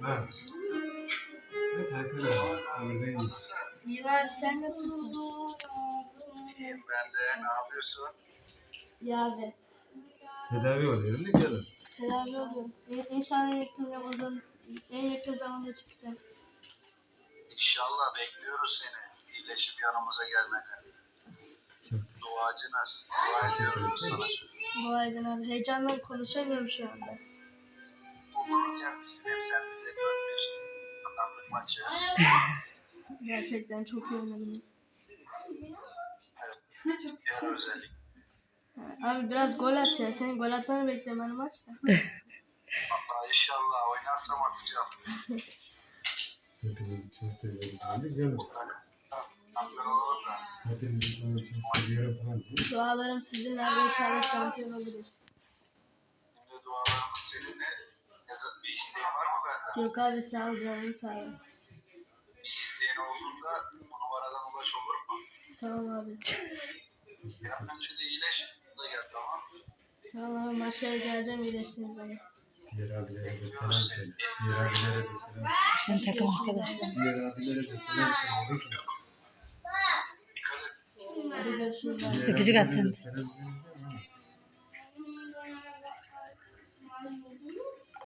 Ha. Evet, herkese var. İyi var, sen nasılsın? İyiyim ben de. Ne yapıyorsun? İyi abi. Tedavi oluyor değil mi? Gelin. Tedavi oluyorum. İnşallah en yakın zamanda çıkacağım. İnşallah bekliyoruz seni. İyileşip yanımıza gelmeni. Çok Duacınız. Dua ediyoruz sana. Dua edin abi. Heyecandan konuşamıyorum şu anda. Uğurlu gelmişsin. Hep sen bize gönderin. Kazandık maçı. Gerçekten çok iyi oynadınız. Evet. Diğer özellik. Abi biraz gol at ya. Senin gol atmanı bekliyorum ben maçta. Hatta inşallah oynarsam atacağım. Hepinizi çok seviyorum. Hadi gelin. Şampiyon olur da. Hepinizi çok seviyorum falan. Dualarım sizinle ve inşallah şampiyon oluruz. Şimdi dualarımız seninle. Bir isteğin var mı benden? Yok abi sağ ol canım sağ ol. Bir isteğin olduğunda bu numaradan ulaş olur mu? Tamam abi. Bir an önce de iyileş. Da gel tamam. Tamam abi maçlara geleceğim iyileştiğim zaman. Diğer abilere de selam söyle. Diğer abilere de selam söyle. Sen takım arkadaşlar. Diğer abilere de selam söyle. Dikkat et. Hadi görüşürüz abi. Diğer Öpücük abilere atsana. de selam söyle.